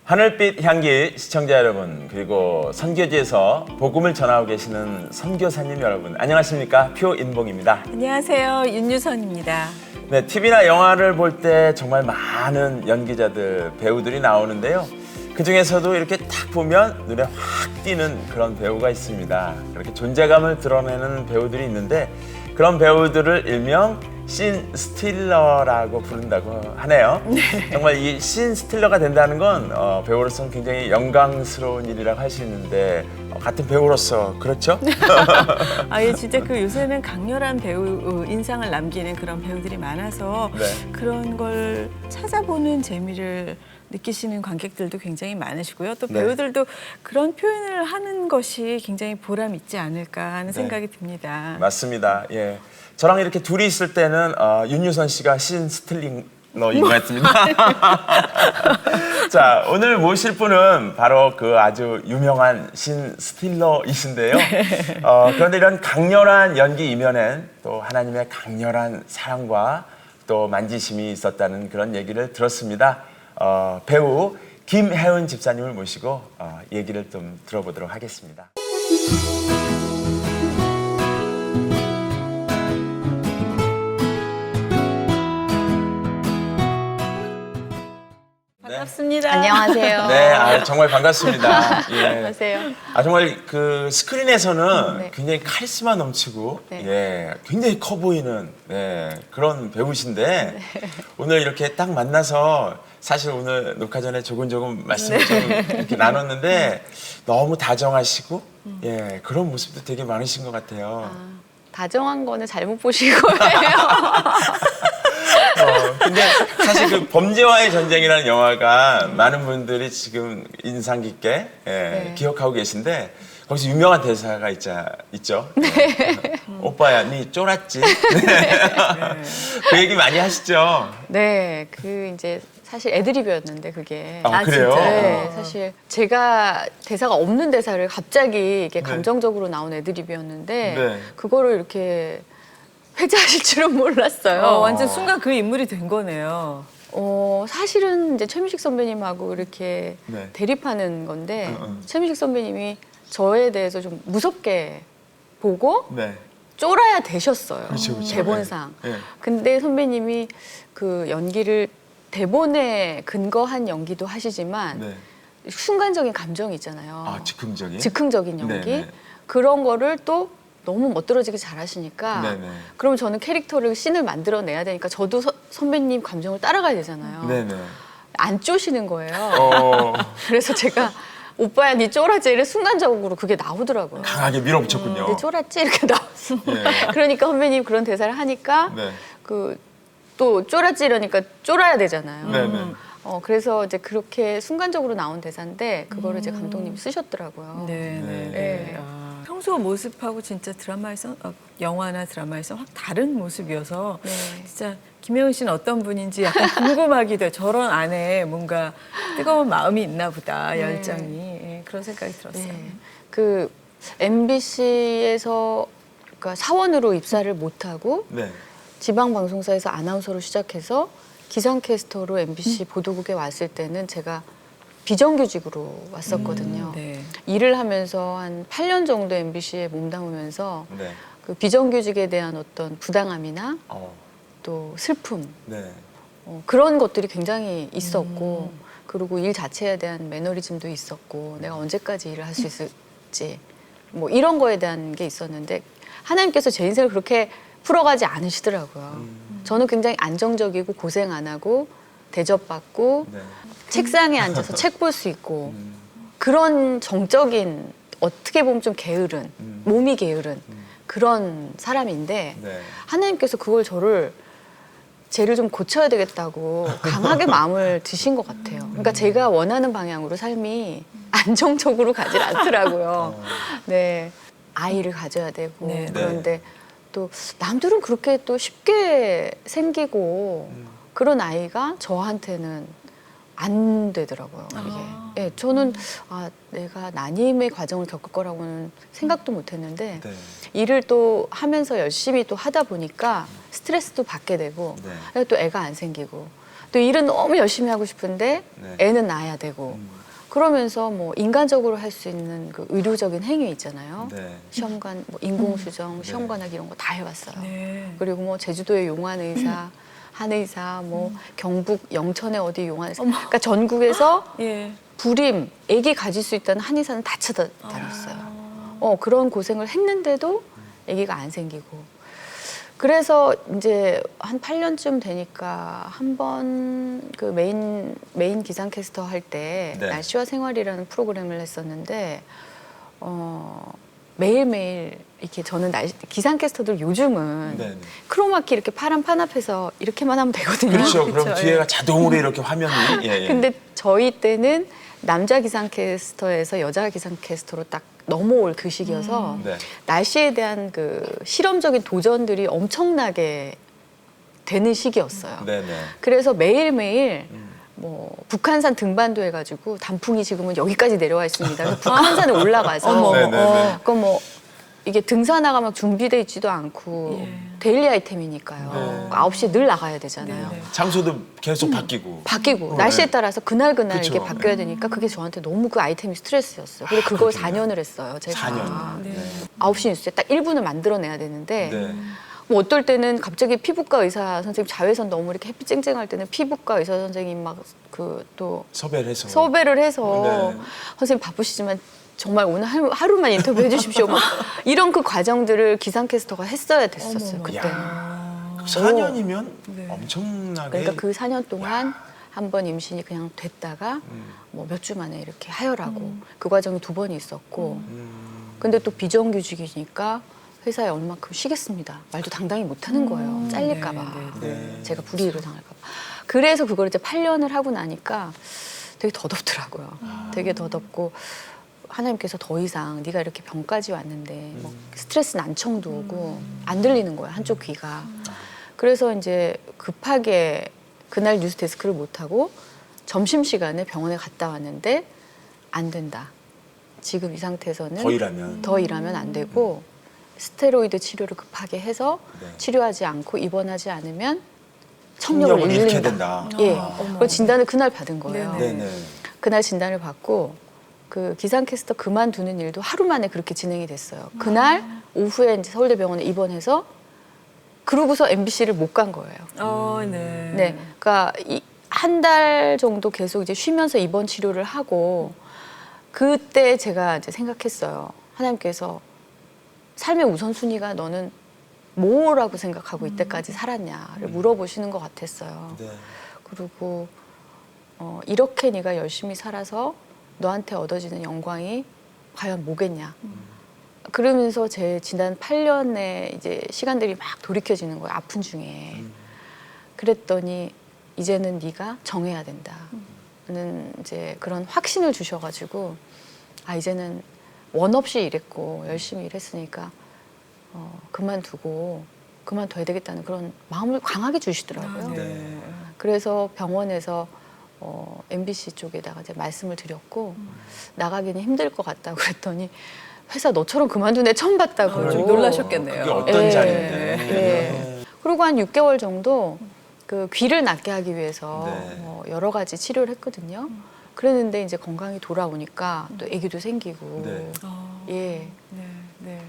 하늘빛 향기 시청자 여러분, 그리고 선교지에서 복음을 전하고 계시는 선교사님 여러분, 안녕하십니까? 표인봉입니다. 안녕하세요. 윤유선입니다. 네, TV나 영화를 볼 때 정말 많은 연기자들, 배우들이 나오는데요. 그 중에서도 이렇게 딱 보면 눈에 확 띄는 그런 배우가 있습니다. 그렇게 존재감을 드러내는 배우들이 있는데 그런 배우들을 일명 씬 스틸러라고 부른다고 하네요. 네. 정말 이 씬 스틸러가 된다는 건 배우로서는 굉장히 영광스러운 일이라고 할 수 있는데 같은 배우로서 그렇죠? 예, 진짜 그 요새는 강렬한 배우 인상을 남기는 그런 배우들이 많아서 네. 그런 걸 찾아보는 재미를 느끼시는 관객들도 굉장히 많으시고요. 또 네. 배우들도 그런 표현을 하는 것이 굉장히 보람 있지 않을까 하는 생각이 듭니다. 맞습니다. 예, 저랑 이렇게 둘이 있을 때는 윤유선 씨가 씬 스틸러인 것 같습니다. 자, 오늘 모실 분은 바로 그 아주 유명한 씬 스틸러이신데요. 그런데 이런 강렬한 연기 이면엔 또 하나님의 강렬한 사랑과 또 만지심이 있었다는 그런 얘기를 들었습니다. 배우 김혜은 집사님을 모시고 얘기를 좀 들어보도록 하겠습니다. 반갑습니다. 안녕하세요. 네, 정말 반갑습니다. 예. 안녕하세요. 정말 그 스크린에서는 네. 굉장히 카리스마 넘치고 네. 예, 굉장히 커 보이는 그런 배우신데 오늘 이렇게 딱 만나서 사실 오늘 녹화 전에 조금 말씀을 좀 이렇게 나눴는데 너무 다정하시고 예, 그런 모습도 되게 많으신 것 같아요. 다정한 거는 잘못 보신 거예요. 근데 사실 그 범죄와의 전쟁이라는 영화가 많은 분들이 지금 인상 깊게 기억하고 계신데 거기서 유명한 대사가 있죠. 오빠야, 니 쫄았지? 그 얘기 많이 하시죠? 네, 그 이제 사실 애드리브였는데 그게. 그래요? 네, 사실 제가 대사가 없는 대사를 갑자기 이게 감정적으로 나온 애드리브였는데 네. 그거를 이렇게 회자하실 줄은 몰랐어요. 완전 순간 그 인물이 된 거네요. 사실은 이제 최민식 선배님하고 이렇게 네. 대립하는 건데 최민식 선배님이 저에 대해서 좀 무섭게 보고 네. 쫄아야 되셨어요. 그렇죠. 대본상. 네. 근데 선배님이 그 연기를 대본에 근거한 연기도 하시지만 네. 순간적인 감정이 있잖아요. 즉흥적인? 즉흥적인 연기. 네네. 그런 거를 또 너무 멋들어지게 잘하시니까 네네. 그러면 저는 캐릭터를 씬을 만들어내야 되니까 저도 선배님 감정을 따라가야 되잖아요. 네네. 안 쪼시는 거예요. 그래서 제가 오빠야 니 쫄았지? 이래 순간적으로 그게 나오더라고요. 강하게 밀어붙였군요. 니 쫄았지? 이렇게 나왔어. 네. 그러니까 선배님 그런 대사를 하니까 네. 또 쫄았지 이러니까 쫄아야 되잖아요. 네네. 그래서 이제 그렇게 순간적으로 나온 대사인데 그거를 이제 감독님이 쓰셨더라고요. 네. 네. 평소 모습하고 진짜 드라마에서 영화나 드라마에서 확 다른 모습이어서 네. 진짜 김혜은 씨는 어떤 분인지 약간 궁금하기도 해요. 저런 안에 뭔가 뜨거운 마음이 있나 보다, 열정이. 예, 그런 생각이 들었어요. 네. 그 MBC에서 그러니까 사원으로 입사를 못하고 네. 지방 방송사에서 아나운서로 시작해서 기상캐스터로 MBC 보도국에 왔을 때는 제가 비정규직으로 왔었거든요. 네. 일을 하면서 한 8년 정도 MBC에 몸담으면서 네. 그 비정규직에 대한 어떤 부당함이나 또 슬픔 네. 그런 것들이 굉장히 있었고 그리고 일 자체에 대한 매너리즘도 있었고 내가 언제까지 일을 할 수 있을지 뭐 이런 거에 대한 게 있었는데 하나님께서 제 인생을 그렇게 풀어가지 않으시더라고요. 저는 굉장히 안정적이고 고생 안 하고 대접받고 네. 책상에 앉아서 책 볼 수 있고 그런 정적인 어떻게 보면 좀 게으른 몸이 게으른 그런 사람인데 네. 하나님께서 그걸 쟤를 좀 고쳐야 되겠다고 강하게 마음을 드신 것 같아요. 그러니까 제가 원하는 방향으로 삶이 안정적으로 가질 않더라고요. 네, 아이를 가져야 되고 네. 그런데 또 남들은 그렇게 또 쉽게 생기고 그런 아이가 저한테는 안 되더라고요. 이게. 예, 저는 내가 난임의 과정을 겪을 거라고는 생각도 못했는데 네. 일을 또 하면서 열심히 또 하다 보니까 스트레스도 받게 되고 네. 또 애가 안 생기고 또 일은 너무 열심히 하고 싶은데 네. 애는 낳아야 되고 그러면서 뭐 인간적으로 할 수 있는 그 의료적인 행위 있잖아요. 네. 시험관, 뭐 인공수정, 시험관하기 이런 거 다 해왔어요. 네. 그리고 뭐 제주도의 용한 의사, 한의사, 뭐 경북 영천의 어디 용한 의사. 그러니까 전국에서 예. 불임, 아기 가질 수 있다는 한의사는 다 찾아다녔어요. 그런 고생을 했는데도 아기가 안 생기고. 그래서 이제 한 8년쯤 되니까 한 번 그 메인 기상캐스터 할 때 네. 날씨와 생활이라는 프로그램을 했었는데 매일매일 이렇게 저는 기상캐스터들 요즘은 네, 네. 크로마키 이렇게 파란 판 앞에서 이렇게만 하면 되거든요. 그렇죠. 그렇죠. 그럼 뒤에가 자동으로 이렇게 화면이. 예, 예. 근데 저희 때는 남자 기상캐스터에서 여자 기상캐스터로 딱 넘어올 그 시기여서 네. 날씨에 대한 그 실험적인 도전들이 엄청나게 되는 시기였어요. 네네. 그래서 매일매일 뭐 북한산 등반도 해가지고 단풍이 지금은 여기까지 내려와 있습니다. 그래서 북한산에 올라가서 어머, 네네네. 그거 뭐 이게 등산화가 막 준비돼 있지도 않고 예. 데일리 아이템이니까요. 네. 9시에 늘 나가야 되잖아요. 네, 네. 장소도 계속 바뀌고. 바뀌고 네. 날씨에 따라서 그날 그쵸. 이게 바뀌어야 되니까 그게 저한테 너무 그 아이템이 스트레스였어요. 그래서 그걸 그렇군요. 4년을 했어요. 제가 4년. 네. 9시 뉴스에 딱 1분을 만들어내야 되는데 네. 뭐 어떨 때는 갑자기 피부과 의사 선생님 자외선 너무 이렇게 햇빛 쨍쨍할 때는 피부과 의사 선생님 막 그 또 섭외를 해서. 섭외를 해서 네. 선생님 바쁘시지만 정말 오늘 하루만 인터뷰해 주십시오. 막 이런 그 과정들을 기상캐스터가 했어야 됐었어요. 어머머. 그때. 야, 4년이면 네. 엄청나게. 그러니까 그 4년 동안 한 번 임신이 그냥 됐다가 뭐 몇 주 만에 이렇게 하혈하고 그 과정이 2번이 있었고 근데 또 비정규직이니까 회사에 얼마큼 쉬겠습니다. 말도 당당히 못하는 거예요. 잘릴까 봐. 네, 네. 제가 불이익을 당할까 봐. 그래서 그걸 이제 8년을 하고 나니까 되게 더덥더라고요. 되게 더덥고 하나님께서 더 이상 네가 이렇게 병까지 왔는데 뭐 스트레스 난청도 오고 안 들리는 거예요. 한쪽 귀가. 그래서 이제 급하게 그날 뉴스 데스크를 못하고 점심시간에 병원에 갔다 왔는데 안 된다. 지금 이 상태에서는 더 일하면. 안 되고 스테로이드 치료를 급하게 해서 네. 치료하지 않고 입원하지 않으면 청력을 청력을 잃게 잃는다. 된다. 예. 어머. 그 진단을 그날 받은 거예요. 네네. 네네. 그날 진단을 받고 그 기상캐스터 그만두는 일도 하루 만에 그렇게 진행이 됐어요. 그날 오후에 이제 서울대병원에 입원해서 그러고서 MBC를 못 간 거예요. 네. 네, 그러니까 한 달 정도 계속 이제 쉬면서 입원 치료를 하고 그때 제가 이제 생각했어요. 하나님께서 삶의 우선순위가 너는 뭐라고 생각하고 이때까지 살았냐를 물어보시는 것 같았어요. 네. 그리고 이렇게 네가 열심히 살아서 너한테 얻어지는 영광이 과연 뭐겠냐. 그러면서 제 지난 8년의 이제 시간들이 막 돌이켜지는 거예요. 아픈 중에. 그랬더니 이제는 네가 정해야 된다는 이제 그런 확신을 주셔가지고 아 이제는 원 없이 일했고 열심히 일했으니까 그만둬야 되겠다는 그런 마음을 강하게 주시더라고요. 네. 그래서 병원에서 MBC 쪽에다가 이제 말씀을 드렸고 나가기는 힘들 것 같다고 그랬더니 회사 너처럼 그만둔 애 처음 봤다고. 좀 놀라셨겠네요. 그게 어떤 예, 자리인데. 예. 그리고 한 6개월 정도 그 귀를 낫게 하기 위해서 네. 여러 가지 치료를 했거든요. 그랬는데 이제 건강이 돌아오니까 또 아기도 생기고 네. 예 네. 네.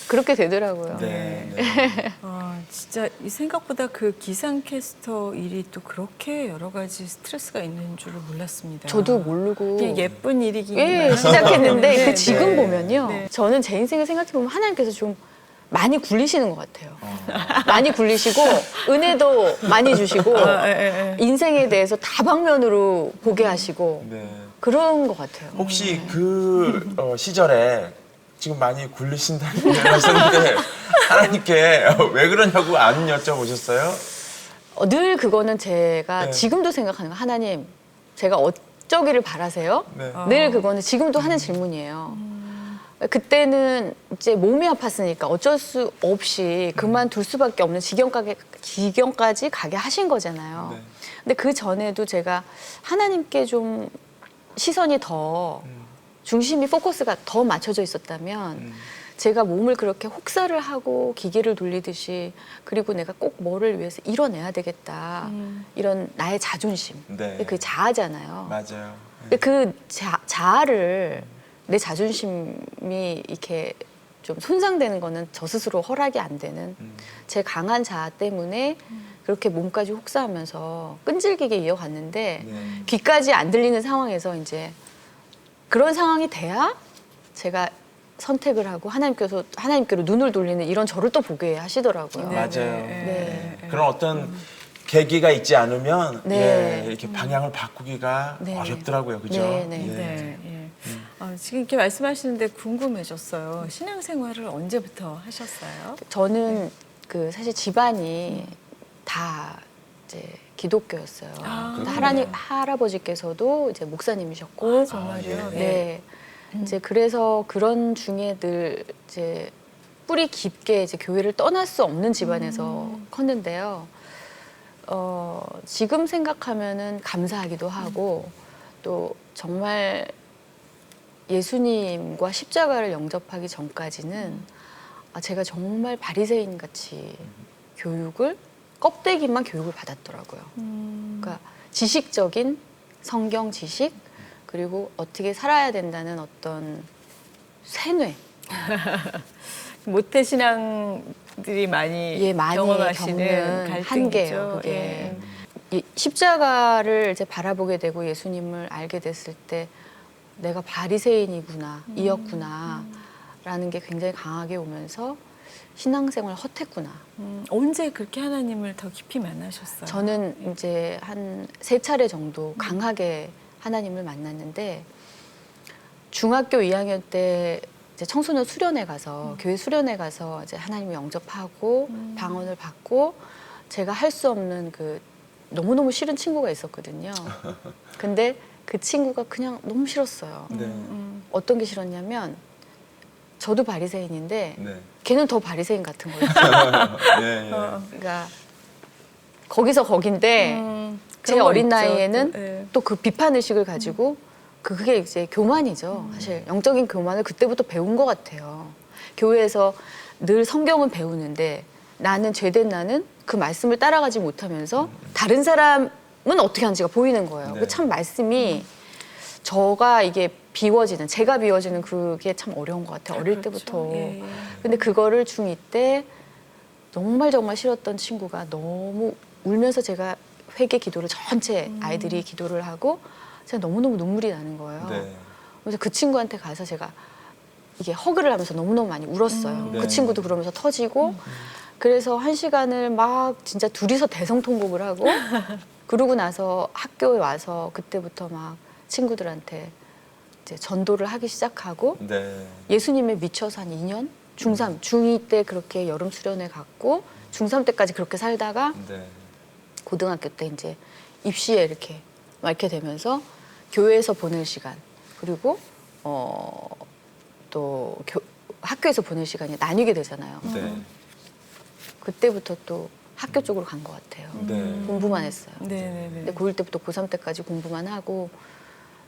그렇게 되더라고요. 네. 네. 진짜 이 생각보다 그 기상캐스터 일이 또 그렇게 여러 가지 스트레스가 있는 줄을 몰랐습니다. 저도 모르고 그냥 예쁜 일이긴 예, 시작했는데 네, 그 지금 네. 보면요. 네. 저는 제 인생을 생각해 보면 하나님께서 좀 많이 굴리시는 것 같아요. 많이 굴리시고 은혜도 많이 주시고 인생에 대해서 다방면으로 보게 하시고 네. 그런 것 같아요. 혹시 그 시절에 지금 많이 굴리신다는 얘기를 하셨는데 하나님께 왜 그러냐고 안 여쭤보셨어요? 늘 그거는 제가 네. 지금도 생각하는 거 하나님 제가 어쩌기를 바라세요? 네. 늘 그거는 지금도 하는 질문이에요. 그때는 이제 몸이 아팠으니까 어쩔 수 없이 그만둘 수밖에 없는 지경까지 가게 하신 거잖아요. 네. 근데 그 전에도 제가 하나님께 좀 시선이 더 중심이 포커스가 더 맞춰져 있었다면 제가 몸을 그렇게 혹사를 하고 기계를 돌리듯이 그리고 내가 꼭 뭐를 위해서 이뤄내야 되겠다. 이런 나의 자존심. 네. 그게 자아잖아요. 맞아요. 근데 그 자아를 내 자존심이 이렇게 좀 손상되는 거는 저 스스로 허락이 안 되는 제 강한 자아 때문에 그렇게 몸까지 혹사하면서 끈질기게 이어갔는데 네. 귀까지 안 들리는 상황에서 이제 그런 상황이 돼야 제가 선택을 하고 하나님께로 눈을 돌리는 이런 저를 또 보게 하시더라고요. 네, 맞아요. 네. 그런 어떤 계기가 있지 않으면 네. 예, 이렇게 방향을 바꾸기가 네. 어렵더라고요, 그죠? 네, 네. 예. 네, 예. 지금 이렇게 말씀하시는데 궁금해졌어요. 신앙생활을 언제부터 하셨어요? 저는 그 사실 집안이 다 이제 기독교였어요. 그렇군요. 할아버지께서도 이제 목사님이셨고, 정말요? 예. 네. 이제 그래서 그런 중에 늘 이제 뿌리 깊게 이제 교회를 떠날 수 없는 집안에서 컸는데요. 지금 생각하면은 감사하기도 하고 또 정말 예수님과 십자가를 영접하기 전까지는 제가 정말 바리새인 같이 교육을 껍데기만 교육을 받았더라고요. 그러니까 지식적인 성경 지식 그리고 어떻게 살아야 된다는 어떤 세뇌. 모태 신앙들이 많이, 예, 많이 경험하시는 겪는 갈등이죠. 한계예요, 그게. 예. 이 십자가를 이제 바라보게 되고 예수님을 알게 됐을 때 내가 바리새인이구나, 이었구나 라는 게 굉장히 강하게 오면서 신앙생활 헛했구나. 언제 그렇게 하나님을 더 깊이 만나셨어요? 저는 이제 한 3차례 정도 강하게 하나님을 만났는데 중학교 2학년 때 이제 청소년 수련회 가서 교회 수련회 가서 이제 하나님을 영접하고 방언을 받고 제가 할 수 없는 그 너무너무 싫은 친구가 있었거든요. 근데 그 친구가 그냥 너무 싫었어요. 네. 어떤 게 싫었냐면 저도 바리새인인데 네. 걔는 더 바리새인 같은 거예요. 예, 예. 그러니까 거기서 거긴데 제 그런 거 어린 있죠. 나이에는 네. 또 그 비판 의식을 가지고 그게 이제 교만이죠. 사실 영적인 교만을 그때부터 배운 것 같아요. 교회에서 늘 성경은 배우는데 나는 죄된 나는 그 말씀을 따라가지 못하면서 다른 사람은 어떻게 하는지가 보이는 거예요. 네. 그 참 말씀이 저가 이게 제가 비워지는 그게 참 어려운 것 같아요. 어릴 그렇죠. 때부터. 예, 예. 근데 그거를 중2 때 정말 싫었던 친구가 너무 울면서 제가 회개 기도를 전체 아이들이 기도를 하고 제가 너무너무 눈물이 나는 거예요. 네. 그래서 그 친구한테 가서 제가 이게 허그를 하면서 너무너무 많이 울었어요. 네. 그 친구도 그러면서 터지고 그래서 1시간을 막 진짜 둘이서 대성통곡을 하고 그러고 나서 학교에 와서 그때부터 막 친구들한테 이제 전도를 하기 시작하고 네. 예수님에 미쳐서 한 2년? 중3, 중2 때 그렇게 여름 수련회 갔고 중3 때까지 그렇게 살다가 네. 고등학교 때 이제 입시에 이렇게 되면서 교회에서 보낼 시간 그리고 또 학교에서 보낼 시간이 나뉘게 되잖아요. 네. 그때부터 또 학교 쪽으로 간 것 같아요. 네. 공부만 했어요. 네네네. 근데 고1 때부터 고3 때까지 공부만 하고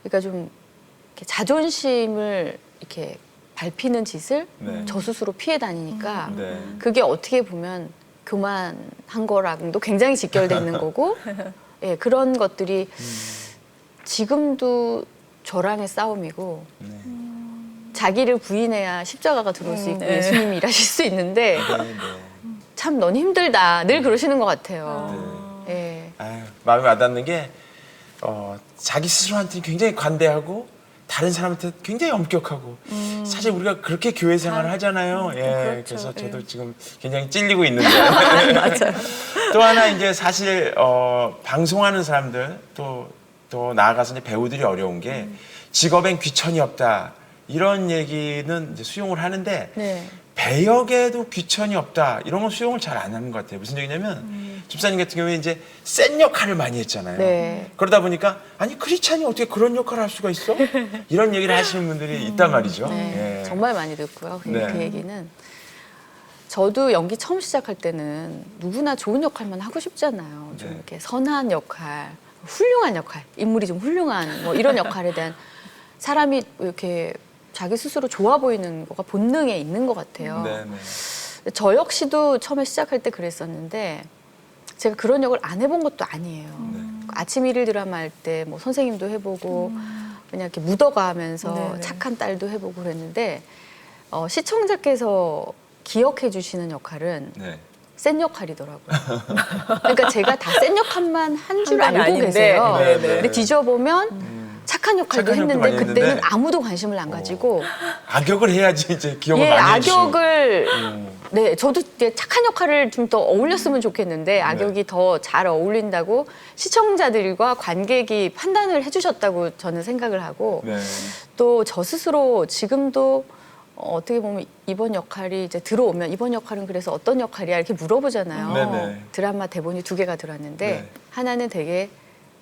그러니까 좀 이렇게 자존심을 이렇게 밟히는 짓을 네. 저 스스로 피해 다니니까 네. 그게 어떻게 보면 교만한 거랑도 굉장히 직결돼 있는 거고 예, 그런 것들이 지금도 저랑의 싸움이고 네. 자기를 부인해야 십자가가 들어올 수 있고 네. 예수님이 일하실 수 있는데 네. 네. 참 넌 힘들다 늘 그러시는 것 같아요. 예. 아유, 마음에 와닿는 게 자기 스스로한테는 굉장히 관대하고 다른 사람한테 굉장히 엄격하고 사실 우리가 그렇게 교회 생활을 하잖아요. 예, 그렇죠. 그래서 저도 예. 지금 굉장히 찔리고 있는데 맞아요. 또 하나 이제 사실 방송하는 사람들 또 나아가서 이제 배우들이 어려운 게 직업엔 귀천이 없다 이런 얘기는 이제 수용을 하는데 네. 배역에도 귀천이 없다 이런 건 수용을 잘 안 하는 것 같아요. 무슨 얘기냐면 집사님 같은 경우에 이제 센 역할을 많이 했잖아요. 네. 그러다 보니까 아니 크리스찬이 어떻게 그런 역할을 할 수가 있어? 이런 얘기를 하시는 분들이 있단 말이죠. 네, 예. 정말 많이 듣고요. 그, 네. 그 얘기는 저도 연기 처음 시작할 때는 누구나 좋은 역할만 하고 싶잖아요. 좀 네. 이렇게 선한 역할, 훌륭한 역할, 인물이 좀 훌륭한 뭐 이런 역할에 대한 사람이 이렇게 자기 스스로 좋아 보이는 거가 본능에 있는 것 같아요. 네, 네. 저 역시도 처음에 시작할 때 그랬었는데 제가 그런 역을 안 해본 것도 아니에요. 아침 일일 드라마 할 때 뭐 선생님도 해보고 그냥 이렇게 묻어가면서 네네. 착한 딸도 해보고 그랬는데 시청자께서 기억해 주시는 역할은 네. 센 역할이더라고요. 그러니까 제가 다 센 역할만 한 줄 한 건 알고 아닌데. 계세요. 네, 네. 근데 뒤져보면 착한 역할도 착한 역도 했는데 많이 그때는 했는데. 아무도 관심을 안 가지고 악역을 해야지 이제 기억을 예, 많이 해주시고. 악역을 네, 저도 이제 착한 역할을 좀 더 어울렸으면 좋겠는데 악역이 더 잘 어울린다고 시청자들과 관객이 판단을 해주셨다고 저는 생각을 하고 네. 또 저 스스로 지금도 어떻게 보면 이번 역할이 이제 들어오면 이번 역할은 그래서 어떤 역할이야 이렇게 물어보잖아요. 네네. 드라마 대본이 2개가 들어왔는데 네. 하나는 되게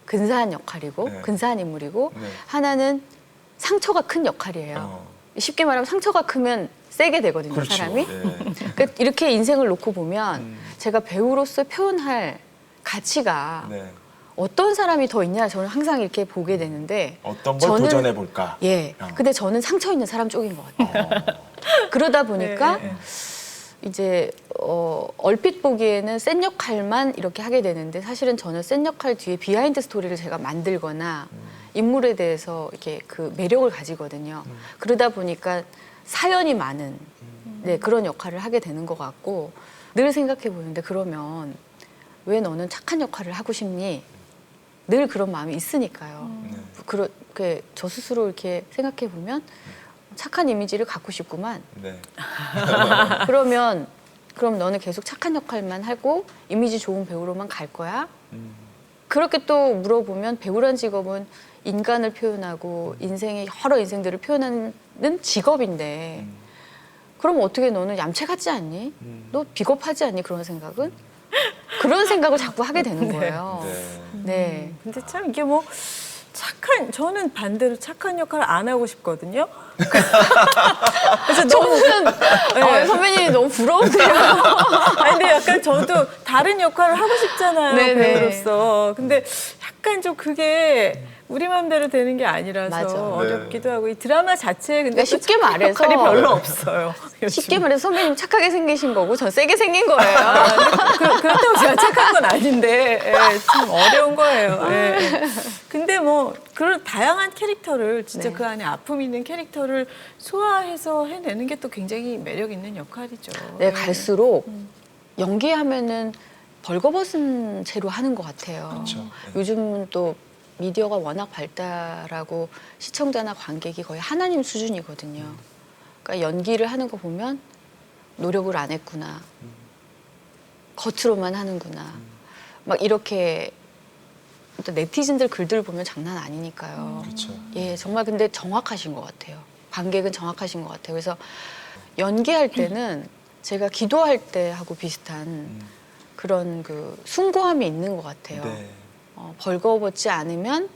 근사한 역할이고 네. 근사한 인물이고 네. 하나는 상처가 큰 역할이에요. 어. 쉽게 말하면 상처가 크면 세게 되거든요, 그렇죠. 사람이. 네. 그러니까 이렇게 인생을 놓고 보면 제가 배우로서 표현할 가치가 네. 어떤 사람이 더 있냐 저는 항상 이렇게 보게 되는데 어떤 걸 도전해 볼까? 예. 근데 저는 상처 있는 사람 쪽인 것 같아요. 그러다 보니까 네. 이제 얼핏 보기에는 센 역할만 이렇게 하게 되는데 사실은 저는 센 역할 뒤에 비하인드 스토리를 제가 만들거나 인물에 대해서 이렇게 그 매력을 가지거든요. 그러다 보니까 사연이 많은 네, 그런 역할을 하게 되는 것 같고 늘 생각해 보는데 그러면 왜 너는 착한 역할을 하고 싶니? 늘 그런 마음이 있으니까요. 그렇게 저 스스로 이렇게 생각해 보면 착한 이미지를 갖고 싶구만. 네. 그럼 너는 계속 착한 역할만 하고 이미지 좋은 배우로만 갈 거야? 그렇게 또 물어보면 배우란 직업은 인간을 표현하고 인생의 여러 인생들을 표현하는 직업인데 그럼 어떻게 너는 얌체 같지 않니? 너 비겁하지 않니? 그런 생각은? 그런 생각을 자꾸 하게 되는 거예요. 네. 네. 근데 참 이게 뭐 저는 반대로 착한 역할을 안 하고 싶거든요. 그래서 너무 선배님이 너무 부러우세요. 아니 근데 약간 저도 다른 역할을 하고 싶잖아요, 네네. 배우로서. 근데 약간 좀 그게 우리 마음대로 되는 게 아니라서 맞아. 어렵기도 하고 이 드라마 자체에 근데 그러니까 쉽게 착한 말해서 역할이 별로 없어요. 쉽게 말해서 선배님 착하게 생기신 거고 전 세게 생긴 거예요. 그렇다고 제가 착한 건 아닌데 예, 참 어려운 거예요. 예. 근데 뭐 그런 다양한 캐릭터를 진짜 네. 그 안에 아픔 있는 캐릭터를 소화해서 해내는 게 또 굉장히 매력 있는 역할이죠. 네, 예. 갈수록 연기하면은 벌거벗은 채로 하는 것 같아요. 그렇죠. 요즘은 또 미디어가 워낙 발달하고 시청자나 관객이 거의 하나님 수준이거든요. 그러니까 연기를 하는 거 보면 노력을 안 했구나. 겉으로만 하는구나. 막 이렇게 또 네티즌들 글들 보면 장난 아니니까요. 그렇죠. 예, 정말 근데 정확하신 것 같아요. 관객은 정확하신 것 같아요. 그래서 연기할 때는 제가 기도할 때 하고 비슷한 그런 그 숭고함이 있는 것 같아요. 네. 벌거벗지 않으면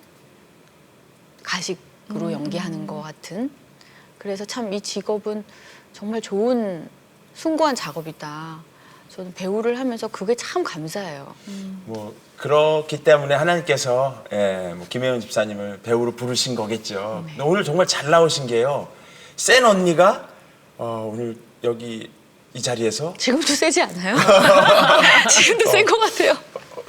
가식으로 연기하는 것 같은. 그래서 참 이 직업은 정말 좋은 숭고한 작업이다. 저는 배우를 하면서 그게 참 감사해요. 뭐 그렇기 때문에 하나님께서 뭐 김혜연 집사님을 배우로 부르신 거겠죠. 근데 오늘 정말 잘 나오신 게요. 센 언니가 오늘 여기 이 자리에서 지금도 세지 않아요? 지금도 센 것 같아요.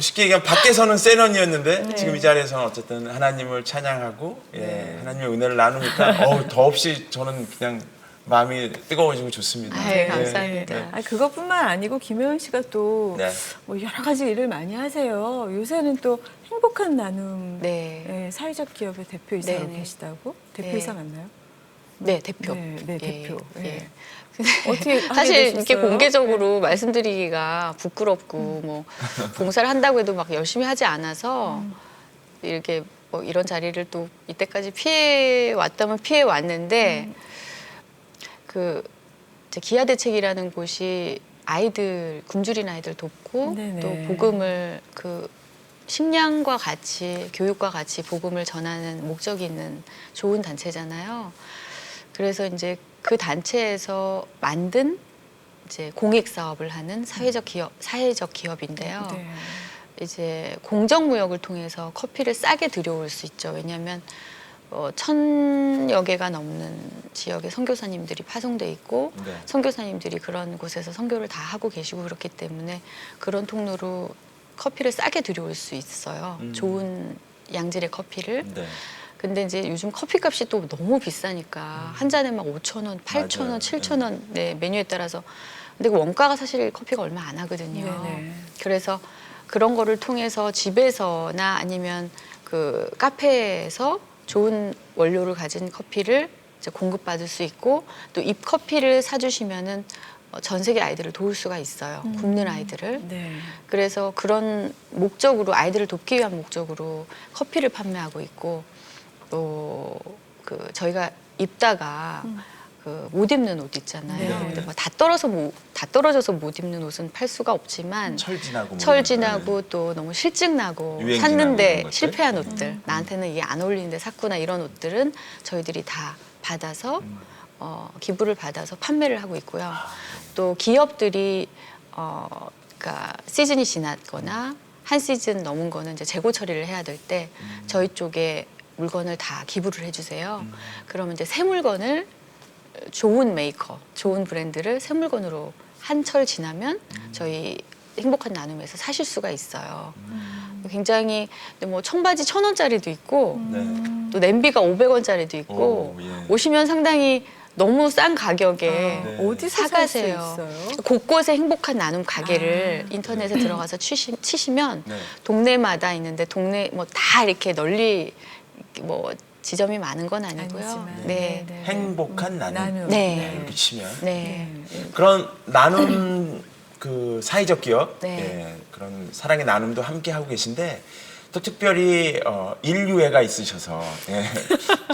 쉽게 얘기하면 밖에서는 센 언니였는데 지금 이 자리에서는 어쨌든 하나님을 찬양하고 하나님의 은혜를 나누니까 더없이 저는 그냥 마음이 뜨거워지고 좋습니다. 아유, 감사합니다. 네. 아니, 그것뿐만 아니고 김혜원 씨가 또 네. 뭐 여러 가지 일을 많이 하세요. 요새는 또 행복한 나눔 네. 예, 사회적 기업의 대표이사로 네네. 계시다고? 대표이사 네. 맞나요? 네, 대표. 네, 네, 대표. 예. 예. 어떻게 하게 사실 이렇게 되셨어요? 네. 공개적으로 말씀드리기가 부끄럽고 뭐 봉사를 한다고 해도 막 열심히 하지 않아서 이렇게 뭐 이런 자리를 또 이때까지 피해 왔다면 피해 왔는데 그 이제 기아대책이라는 곳이 아이들 굶주린 아이들 돕고 네네. 또 복음을 그 식량과 같이 교육과 같이 복음을 전하는 목적이 있는 좋은 단체잖아요. 그래서 이제 그 단체에서 만든 이제 공익 사업을 하는 사회적 기업인데요. 네. 이제 공정무역을 통해서 커피를 싸게 들여올 수 있죠. 왜냐하면 1000여 개가 넘는 지역의 선교사님들이 파송돼 있고 네. 선교사님들이 그런 곳에서 선교를 다 하고 계시고 그렇기 때문에 그런 통로로 커피를 싸게 들여올 수 있어요. 좋은 양질의 커피를. 네. 근데 이제 요즘 커피값이 또 너무 비싸니까 한 잔에 막 5,000원, 8,000원, 맞아요. 7,000원 네, 메뉴에 따라서. 근데 그 원가가 사실 커피가 얼마 안 하거든요. 네네. 그래서 그런 거를 통해서 집에서나 아니면 그 카페에서 좋은 원료를 가진 커피를 이제 공급받을 수 있고 또 이 커피를 사주시면은 전 세계 아이들을 도울 수가 있어요. 굶는 아이들을. 네. 그래서 그런 목적으로 아이들을 돕기 위한 목적으로 커피를 판매하고 있고 또 그 저희가 입다가 그 못 입는 옷 있잖아요. 네. 근데 뭐 다 떨어져서 못 입는 옷은 팔 수가 없지만 철 지나고 뭐 철 이런 지나고 또 너무 실증 나고 유행 지나고 샀는데 이런 것들? 실패한 옷들 나한테는 이게 안 어울리는데 샀구나 이런 옷들은 저희들이 다 받아서 기부를 받아서 판매를 하고 있고요. 또 기업들이 그러니까 시즌이 지났거나 한 시즌 넘은 거는 이제 재고 처리를 해야 될 때 저희 쪽에 물건을 다 기부를 해주세요. 그러면 이제 새 물건을 좋은 메이커, 좋은 브랜드를 새 물건으로 한 철 지나면 저희 행복한 나눔에서 사실 수가 있어요. 굉장히 뭐 청바지 1,000원짜리도 있고 네. 또 냄비가 500원짜리도 있고 오, 예. 오시면 상당히 너무 싼 가격에 네. 어디서 살 수 사가세요. 있어요? 곳곳에 행복한 나눔 가게를 인터넷에 들어가서 치시면 네. 동네마다 있는데 동네 뭐 다 이렇게 널리 뭐 지점이 많은 건 아니고요. 아니지만. 네. 네. 행복한 나눔. 네. 이렇게 치면 네. 그런 나눔 그 사회적 기업 네. 예, 그런 사랑의 나눔도 함께 하고 계신데 또 특별히 인류애가 있으셔서 예,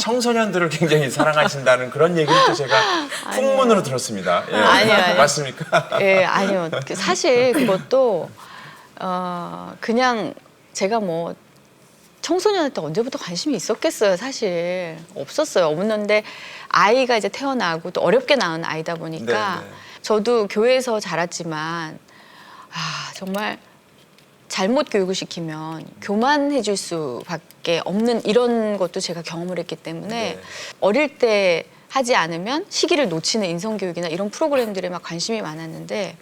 청소년들을 굉장히 사랑하신다는 그런 얘기를 또 제가 풍문으로 들었습니다. 예, 아니요. 맞습니까? 예, 아니요. 사실 그것도 그냥 제가 뭐 청소년한테 언제부터 관심이 있었겠어요. 사실 없었어요. 없는데 아이가 이제 태어나고 또 어렵게 낳은 아이다 보니까 네, 네. 저도 교회에서 자랐지만 정말 잘못 교육을 시키면 교만해 줄 수밖에 없는 이런 것도 제가 경험을 했기 때문에 네. 어릴 때 하지 않으면 시기를 놓치는 인성교육이나 이런 프로그램들에 막 관심이 많았는데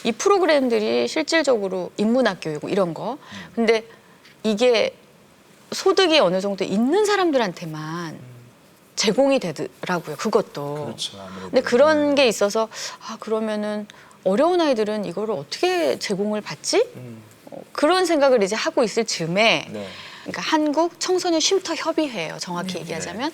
이 프로그램들이 실질적으로 인문학 교육 이런 거 근데 이게 소득이 어느 정도 있는 사람들한테만 제공이 되더라고요. 그것도. 그렇죠. 아무래도. 근데 그런 게 있어서 그러면은 어려운 아이들은 이거를 어떻게 제공을 받지? 그런 생각을 이제 하고 있을 즈음에 네. 그러니까 한국 청소년 쉼터 협의회예요. 정확히 얘기하자면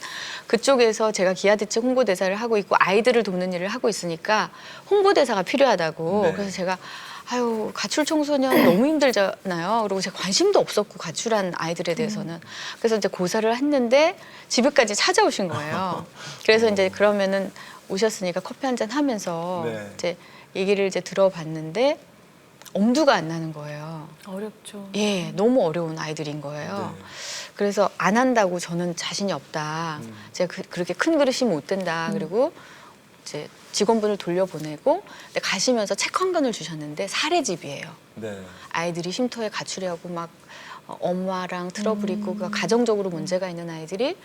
그쪽에서 제가 기아대책 홍보대사를 하고 있고 아이들을 돕는 일을 하고 있으니까 홍보대사가 필요하다고 네. 그래서 제가 아유 가출 청소년 너무 힘들잖아요. 그리고 제가 관심도 없었고 가출한 아이들에 대해서는 그래서 이제 고사를 했는데 집에까지 찾아오신 거예요. 그래서 이제 그러면은 오셨으니까 커피 한잔 하면서 네. 이제 얘기를 이제 들어봤는데 엄두가 안 나는 거예요. 어렵죠. 예, 너무 어려운 아이들인 거예요. 네. 그래서 안 한다고 저는 자신이 없다. 제가 그렇게 큰 그릇이 못 된다. 그리고 이제 직원분을 돌려보내고 근데 가시면서 책 한 권을 주셨는데 사례집이에요. 네. 아이들이 쉼터에 가출하고 막 엄마랑 트러블 있고 그 가정적으로 문제가 있는 아이들이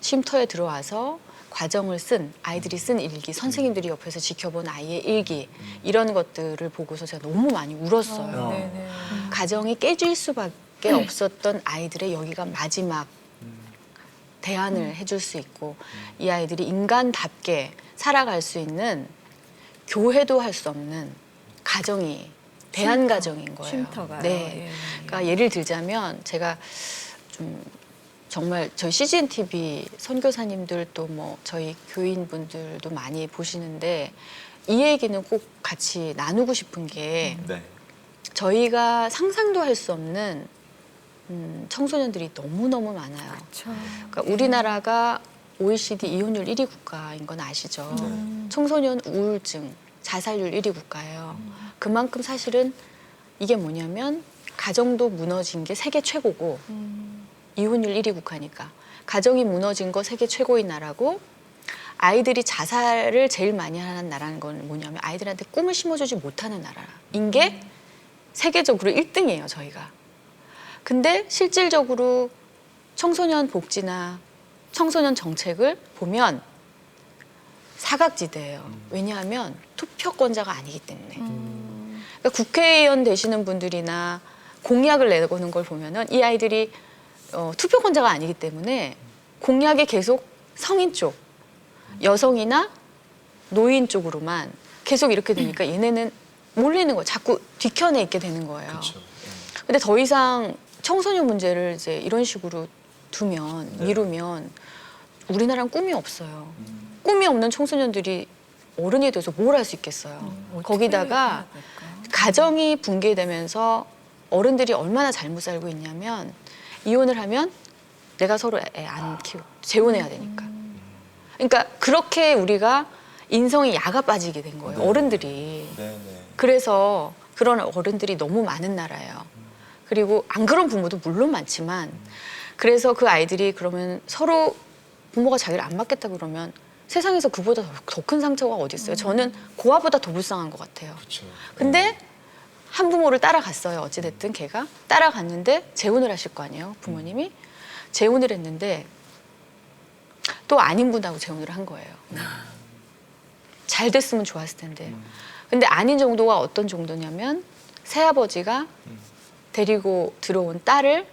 쉼터에 들어와서 과정을 쓴 아이들이 쓴 일기, 선생님들이 옆에서 지켜본 아이의 일기 이런 것들을 보고서 제가 너무 많이 울었어요. 네네. 가정이 깨질 수밖에 없었던 아이들의 여기가 마지막 대안을 해줄 수 있고 이 아이들이 인간답게 살아갈 수 있는 교회도 할 수 없는 가정이 대안 가정인 거예요. 쉼터가요. 네. 예. 그러니까 예를 들자면 제가 좀 정말 저희 CGN TV 선교사님들 또 뭐 저희 교인분들도 많이 보시는데 이 얘기는 꼭 같이 나누고 싶은 게 네. 저희가 상상도 할 수 없는 청소년들이 너무너무 많아요. 그렇죠. 그러니까 우리나라가 OECD 이혼율 1위 국가인 건 아시죠? 네. 청소년 우울증, 자살률 1위 국가예요. 그만큼 사실은 이게 뭐냐면 가정도 무너진 게 세계 최고고 이혼율 1위 국가니까 가정이 무너진 거 세계 최고인 나라고 아이들이 자살을 제일 많이 하는 나라는 건 뭐냐면 아이들한테 꿈을 심어주지 못하는 나라인 게 세계적으로 1등이에요, 저희가. 근데 실질적으로 청소년 복지나 청소년 정책을 보면 사각지대예요. 왜냐하면 투표권자가 아니기 때문에. 그러니까 국회의원 되시는 분들이나 공약을 내거는 걸 보면은 이 아이들이 투표권자가 아니기 때문에 공약이 계속 성인 쪽, 여성이나 노인 쪽으로만 계속 이렇게 되니까 얘네는 몰리는 거예요. 자꾸 뒤편에 있게 되는 거예요. 그렇죠. 근데 더 이상 청소년 문제를 이제 이런 식으로 두면, 네. 미루면 우리나라는 꿈이 없어요. 꿈이 없는 청소년들이 어른이 돼서 뭘 할 수 있겠어요. 어떻게 거기다가 해야 될까? 가정이 붕괴되면서 어른들이 얼마나 잘못 살고 있냐면 이혼을 하면 내가 서로 애 안 키우고 재혼해야 되니까. 그러니까 그렇게 우리가 인성이 야가 빠지게 된 거예요. 네. 어른들이. 네, 네. 그래서 그런 어른들이 너무 많은 나라예요. 그리고 안 그런 부모도 물론 많지만 그래서 그 아이들이 그러면 서로 부모가 자기를 안 맞겠다 그러면 세상에서 그보다 더 큰 상처가 어디 있어요. 저는 고아보다 더 불쌍한 것 같아요. 그렇죠. 근데 한 부모를 따라갔어요. 어찌됐든 걔가 따라갔는데 재혼을 하실 거 아니에요. 부모님이 재혼을 했는데 또 아닌 분하고 재혼을 한 거예요. 잘 됐으면 좋았을 텐데. 근데 아닌 정도가 어떤 정도냐면 새아버지가 데리고 들어온 딸을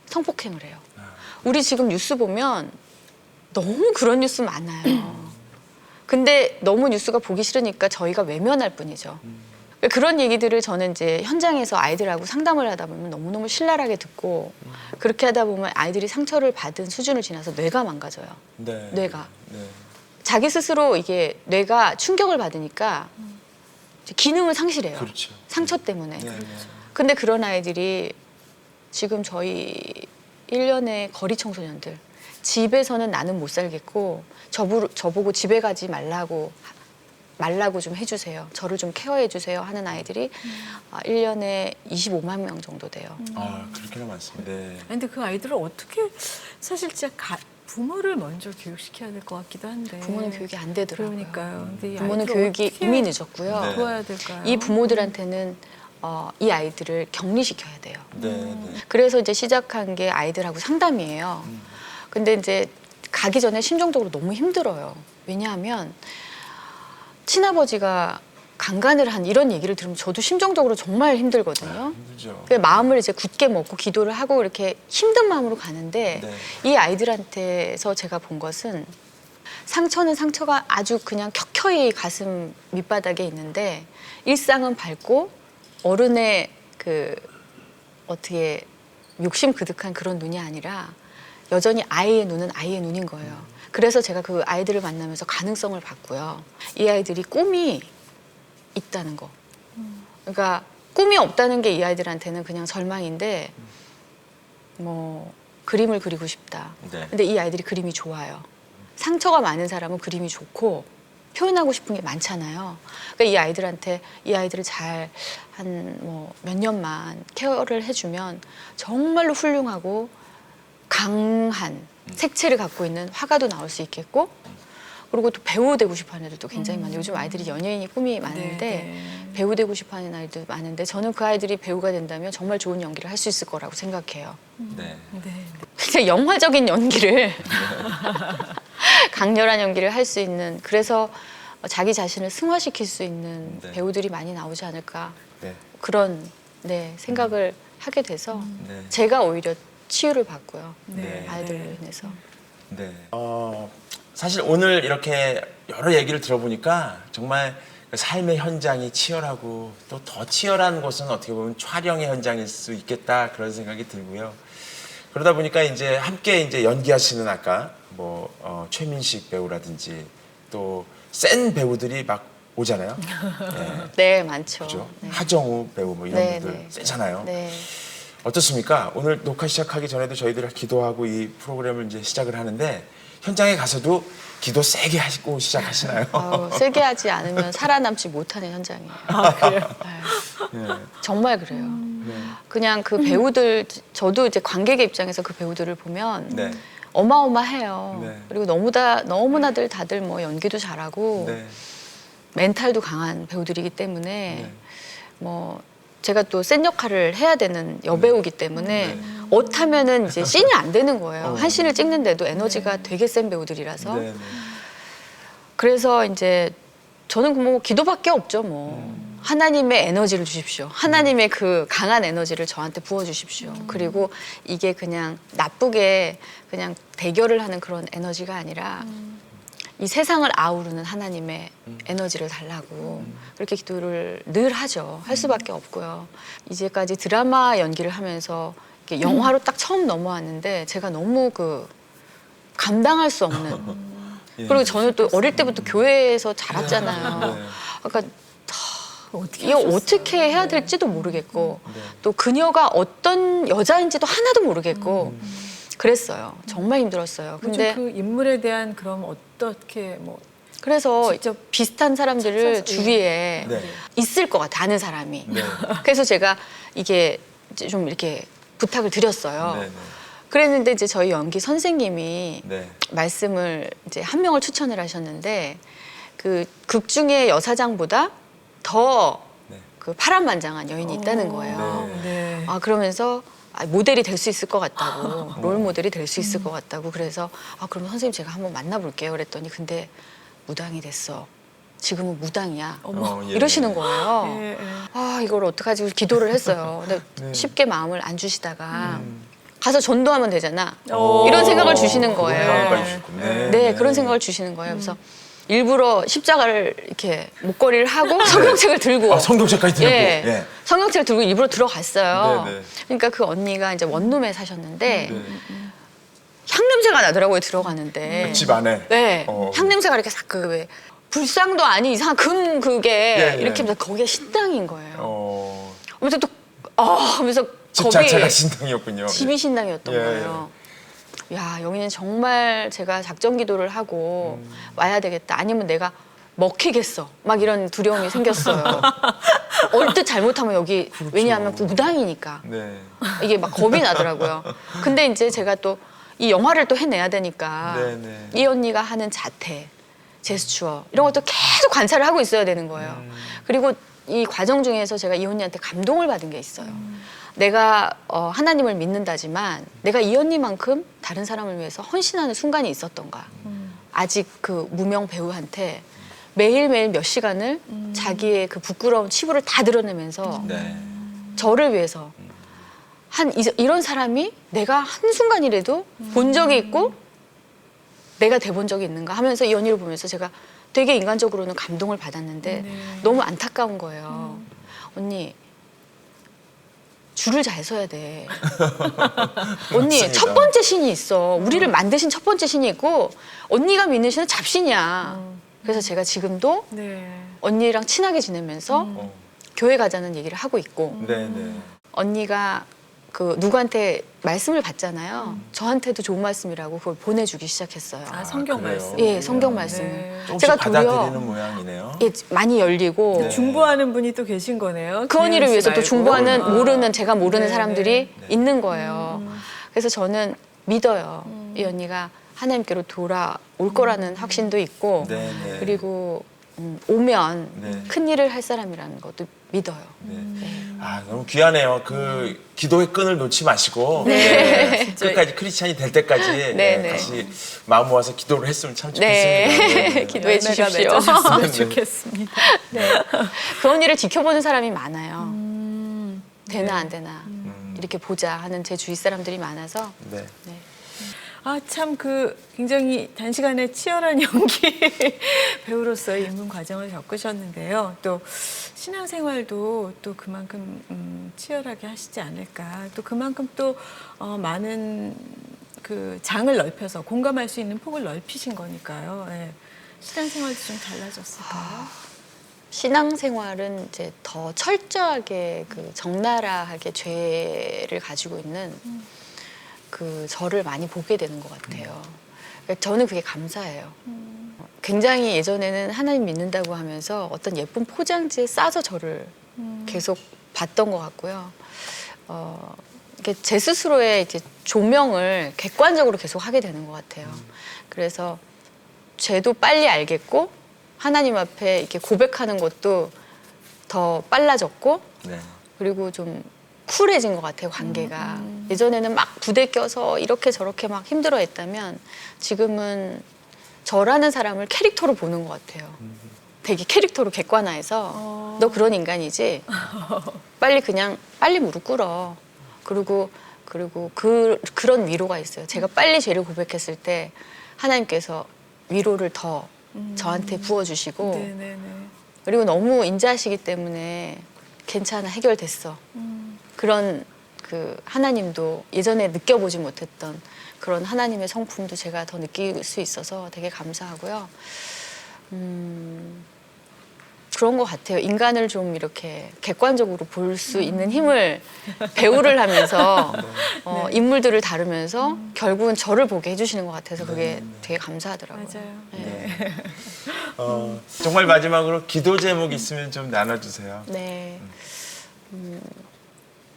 성폭행을 해요. 우리 지금 뉴스 보면 너무 그런 뉴스 많아요. 근데 너무 뉴스가 보기 싫으니까 저희가 외면할 뿐이죠. 그런 얘기들을 저는 이제 현장에서 아이들하고 상담을 하다 보면 너무너무 신랄하게 듣고 그렇게 하다 보면 아이들이 상처를 받은 수준을 지나서 뇌가 망가져요. 네. 뇌가. 네. 자기 스스로 이게 뇌가 충격을 받으니까 이제 기능을 상실해요. 그렇죠. 상처 때문에. 네, 네. 근데 그런 아이들이 지금 저희 1년의 거리 청소년들 집에서는 나는 못 살겠고 저보고 집에 가지 말라고 좀 해주세요. 저를 좀 케어해 주세요 하는 아이들이 1년에 25만 명 정도 돼요. 아, 그렇게나 많습니다. 네. 아니, 근데 그 아이들을 어떻게 사실 진짜 부모를 먼저 교육시켜야 될 것 같기도 한데. 부모는 교육이 안 되더라고요. 그러니까요. 근데 이 부모는 아이들을 교육이 어떻게 이미 늦었고요. 네. 도와야 될까요? 이 부모들한테는 이 아이들을 격리시켜야 돼요. 네, 네. 그래서 이제 시작한 게 아이들하고 상담이에요. 근데 이제 가기 전에 심정적으로 너무 힘들어요. 왜냐하면 친아버지가 강간을 한 이런 얘기를 들으면 저도 심정적으로 정말 힘들거든요. 힘들죠. 그 마음을 이제 굳게 먹고 기도를 하고 이렇게 힘든 마음으로 가는데 네. 이 아이들한테서 제가 본 것은 상처는 상처가 아주 그냥 켜켜이 가슴 밑바닥에 있는데 일상은 밝고 어른의 그 어떻게 욕심 그득한 그런 눈이 아니라 여전히 아이의 눈은 아이의 눈인 거예요. 그래서 제가 그 아이들을 만나면서 가능성을 봤고요. 이 아이들이 꿈이 있다는 거. 그러니까 꿈이 없다는 게 이 아이들한테는 그냥 절망인데 뭐 그림을 그리고 싶다. 네. 근데 이 아이들이 그림이 좋아요. 상처가 많은 사람은 그림이 좋고 표현하고 싶은 게 많잖아요. 그러니까 이 아이들한테 이 아이들을 잘 한 뭐 몇 년만 케어를 해주면 정말로 훌륭하고 강한 색채를 갖고 있는 화가도 나올 수 있겠고 그리고 또 배우 되고 싶어하는 애들도 굉장히 많아요. 요즘 아이들이 연예인이 꿈이 많은데 네. 배우 되고 싶어하는 아이들도 많은데 저는 그 아이들이 배우가 된다면 정말 좋은 연기를 할 수 있을 거라고 생각해요. 네. 네. 진짜 영화적인 연기를 강렬한 연기를 할 수 있는 그래서 자기 자신을 승화시킬 수 있는 네. 배우들이 많이 나오지 않을까 네. 그런 생각을 하게 돼서 네. 제가 오히려 치유를 받고요. 네. 아이들로 네. 인해서. 네. 사실 오늘 이렇게 여러 얘기를 들어보니까 정말 그 삶의 현장이 치열하고 또 더 치열한 곳은 어떻게 보면 촬영의 현장일 수 있겠다 그런 생각이 들고요. 그러다 보니까 이제 함께 이제 연기하시는 아까 뭐 최민식 배우라든지 또 센 배우들이 막 오잖아요. 네. 네, 많죠. 그죠? 네. 하정우 배우 뭐 이런 네, 분들 네. 세잖아요. 네. 어떻습니까? 오늘 녹화 시작하기 전에도 저희들이 기도하고 이 프로그램을 이제 시작을 하는데 현장에 가서도 기도 세게 하시고 시작하시나요? 세게 하지 않으면 살아남지 못하는 현장이에요. 아, 그래요? 네. 정말 그래요. 네. 그냥 그 배우들, 저도 이제 관객의 입장에서 그 배우들을 보면 네. 어마어마해요. 네. 그리고 너무나들 다들 뭐 연기도 잘하고 네. 멘탈도 강한 배우들이기 때문에 네. 뭐 제가 또 센 역할을 해야 되는 여배우기 때문에 네. 옷 하면은 이제 씬이 안 되는 거예요. 한 씬을 찍는데도 에너지가 되게 센 배우들이라서. 네, 네. 그래서 이제 저는 뭐 기도밖에 없죠. 뭐 하나님의 에너지를 주십시오. 하나님의 그 강한 에너지를 저한테 부어주십시오. 그리고 이게 그냥 나쁘게 그냥 대결을 하는 그런 에너지가 아니라 이 세상을 아우르는 하나님의 에너지를 달라고 그렇게 기도를 늘 하죠. 할 수밖에 없고요. 이제까지 드라마 연기를 하면서 이렇게 영화로 딱 처음 넘어왔는데 제가 너무 그 감당할 수 없는 예. 그리고 저는 또 어릴 때부터 교회에서 자랐잖아요. 네. 그러니까 어떻게 이거 하셨어요? 어떻게 해야 될지도 모르겠고 또 그녀가 어떤 여자인지도 하나도 모르겠고 그랬어요. 정말 힘들었어요. 근데 근데 그 인물에 대한 그럼 어떻게 뭐 그래서 직접 비슷한 사람들을 찾아서, 주위에 네. 있을 것 같아, 아는 사람이. 네. 그래서 제가 이게 이제 좀 이렇게 부탁을 드렸어요. 네, 네. 그랬는데 이제 저희 연기 선생님이 네. 말씀을 이제 한 명을 추천을 하셨는데 그 극 중의 여사장보다 더 네. 그 파란만장한 여인이 있다는 거예요. 네. 아 그러면서 모델이 될 수 있을 것 같다고 롤 모델이 될 수 있을 것 같다고 그래서 그럼 선생님 제가 한번 만나볼게요 그랬더니 근데 무당이 됐어. 지금은 무당이야. 예. 이러시는 거예요. 예, 예. 아 이걸 어떡하지 기도를 했어요. 근데 네. 쉽게 마음을 안 주시다가 가서 전도하면 되잖아. 오. 이런 생각을 주시는 그런 거예요. 생각까지 주셨군요. 네, 그런 생각을 주시는 거예요. 그래서 일부러 십자가를 이렇게 목걸이를 하고 성경책을 들고 성경책까지 들고. 예, 예. 성경책을 들고 일부러 들어갔어요. 네, 네. 그러니까 그 언니가 이제 원룸에 사셨는데 네. 향냄새가 나더라고요 들어가는데. 집 안에. 네, 어. 향냄새가 이렇게 싹 그 왜 불상도 아닌 이상한 금 그게 예, 예. 이렇게 하면서 거기가 신당인 거예요. 어. 하면서 또 하면서 집 거기 자체가 신당이었군요. 집이 신당이었던 예. 거예요. 야 여기는 정말 제가 작전 기도를 하고 와야 되겠다. 아니면 내가 먹히겠어. 막 이런 두려움이 생겼어요. 얼뜻 잘못하면 여기 왜냐하면 무당이니까 네. 이게 막 겁이 나더라고요. 근데 이제 제가 또 이 영화를 또 해내야 되니까 네, 네. 이 언니가 하는 자태, 제스처 이런 것도 계속 관찰을 하고 있어야 되는 거예요. 그리고 이 과정 중에서 제가 이 언니한테 감동을 받은 게 있어요. 내가 하나님을 믿는다지만 내가 이 언니만큼 다른 사람을 위해서 헌신하는 순간이 있었던가. 아직 그 무명 배우한테 매일매일 몇 시간을 자기의 그 부끄러운 치부를 다 드러내면서 네. 저를 위해서 이런 사람이 내가 한순간이라도 본 적이 있고 내가 돼본 적이 있는가 하면서 이 언니를 보면서 제가 되게 인간적으로는 감동을 받았는데 너무 안타까운 거예요. 언니 줄을 잘 서야 돼. 언니 맞습니다. 첫 번째 신이 있어. 우리를 만드신 첫 번째 신이 있고 언니가 믿는 신은 잡신이야. 그래서 제가 지금도 네. 언니랑 친하게 지내면서 어. 교회 가자는 얘기를 하고 있고 네, 네. 언니가 그 누구한테 말씀을 받잖아요. 저한테도 좋은 말씀이라고 그걸 보내주기 시작했어요. 성경 그래요? 말씀. 예, 성경 말씀을. 네. 조금씩 제가 받아들이는 도리어 모양이네요. 예, 많이 열리고 네. 중보하는 분이 또 계신 거네요. 그 언니를 김혜연 씨 위해서 또 말고. 중보하는 모르는 제가 모르는 네, 사람들이 네. 있는 거예요. 그래서 저는 믿어요. 이 언니가 하나님께로 돌아올 거라는 확신도 있고 네, 네. 그리고 오면 네. 큰 일을 할 사람이라는 것도 믿어요. 네. 아, 너무 귀하네요. 그 기도의 끈을 놓지 마시고 네. 네, 진짜. 끝까지 크리스찬이 될 때까지 네, 네, 네. 다시 마음 모아서 기도를 했으면 참 네. 좋겠습니다. 네. 기도해 열매가 주십시오. 맺어졌으면 네. 좋겠습니다. 그 언니를 지켜보는 사람이 많아요. 되나 안 되나 이렇게 보자 하는 제 주위 사람들이 많아서 네. 네. 참 그 굉장히 단시간에 치열한 연기 배우로서의 입문 과정을 겪으셨는데요. 또 신앙생활도 또 그만큼 치열하게 하시지 않을까. 또 그만큼 또 많은 그 장을 넓혀서 공감할 수 있는 폭을 넓히신 거니까요. 예. 신앙생활도 좀 달라졌을까요? 신앙생활은 이제 더 철저하게 그 적나라하게 죄를 가지고 있는 그 저를 많이 보게 되는 것 같아요. 그러니까 저는 그게 감사해요. 굉장히 예전에는 하나님 믿는다고 하면서 어떤 예쁜 포장지에 싸서 저를 계속 봤던 것 같고요. 이게 제 스스로의 이제 조명을 객관적으로 계속 하게 되는 것 같아요. 그래서 죄도 빨리 알겠고 하나님 앞에 이렇게 고백하는 것도 더 빨라졌고 네. 그리고 좀 쿨해진 것 같아요, 관계가. 예전에는 막 부대껴서 이렇게 저렇게 막 힘들어했다면 지금은 저라는 사람을 캐릭터로 보는 것 같아요. 되게 캐릭터로 객관화해서 너 그런 인간이지? 빨리 무릎 꿇어. 그리고 그런 위로가 있어요. 제가 빨리 죄를 고백했을 때 하나님께서 위로를 더 저한테 부어주시고 네네네. 그리고 너무 인자하시기 때문에 괜찮아, 해결됐어. 그런 그 하나님도 예전에 느껴보지 못했던 그런 하나님의 성품도 제가 더 느낄 수 있어서 되게 감사하고요. 그런 것 같아요. 인간을 좀 이렇게 객관적으로 볼 수 있는 힘을 배우를 하면서 인물들을 다루면서 결국은 저를 보게 해주시는 것 같아서 그게 되게 감사하더라고요. 맞아요. 네. 정말 마지막으로 기도 제목 있으면 좀 나눠주세요. 네.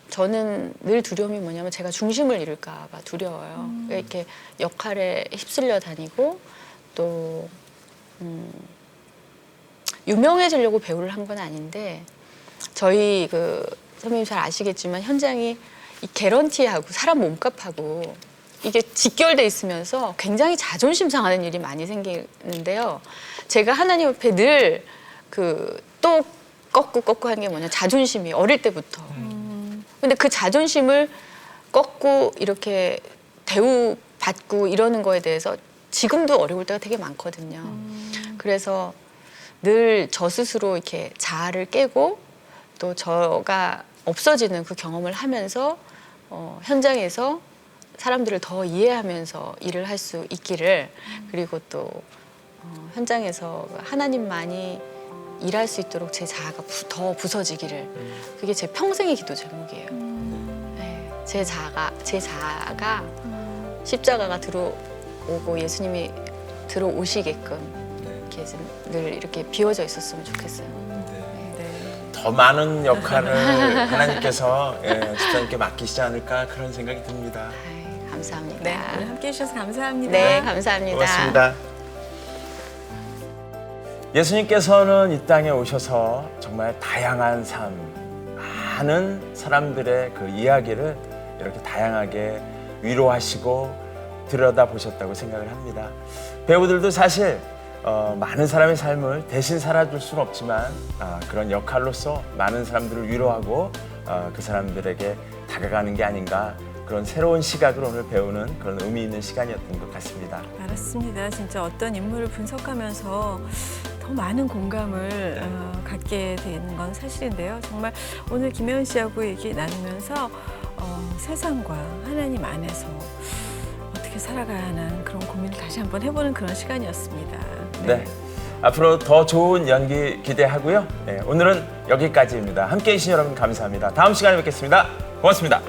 저는 늘 두려움이 뭐냐면 제가 중심을 잃을까 봐 두려워요. 이렇게 역할에 휩쓸려 다니고 또 유명해지려고 배우를 한 건 아닌데 저희 그 선배님 잘 아시겠지만 현장이 이 개런티하고 사람 몸값하고 이게 직결돼 있으면서 굉장히 자존심 상하는 일이 많이 생기는데요. 제가 하나님 앞에 늘 그 또 꺾고 하는 게 뭐냐, 자존심이 어릴 때부터. 근데 그 자존심을 꺾고 이렇게 대우받고 이러는 거에 대해서 지금도 어려울 때가 되게 많거든요. 그래서 늘 저 스스로 이렇게 자아를 깨고 또 저가 없어지는 그 경험을 하면서 현장에서 사람들을 더 이해하면서 일을 할 수 있기를, 그리고 또 현장에서 하나님만이 일할 수 있도록 제 자아가 더 부서지기를, 그게 제 평생의 기도 제목이에요. 네, 제 자아가 십자가가 들어오고 예수님이 들어오시게끔 이렇게 늘 이렇게 비워져 있었으면 좋겠어요. 네. 더 많은 역할을 하나님께서 집사님께 맡기시지 않을까 그런 생각이 듭니다. 아이, 감사합니다. 네, 오늘 함께 해주셔서 감사합니다. 네, 감사합니다. 고맙습니다. 예수님께서는 이 땅에 오셔서 정말 다양한 삶, 많은 사람들의 그 이야기를 이렇게 다양하게 위로하시고 들여다보셨다고 생각을 합니다. 배우들도 사실 많은 사람의 삶을 대신 살아줄 수는 없지만 그런 역할로서 많은 사람들을 위로하고 그 사람들에게 다가가는 게 아닌가, 그런 새로운 시각을 오늘 배우는 그런 의미 있는 시간이었던 것 같습니다. 알았습니다. 진짜 어떤 인물을 분석하면서 더 많은 공감을 갖게 되는 건 사실인데요. 정말 오늘 김혜원 씨하고 얘기 나누면서 세상과 하나님 안에서 어떻게 살아가야 하는 그런 고민을 다시 한번 해보는 그런 시간이었습니다. 네. 앞으로 더 좋은 연기 기대하고요. 네, 오늘은 여기까지입니다. 함께해 주신 여러분 감사합니다. 다음 시간에 뵙겠습니다. 고맙습니다.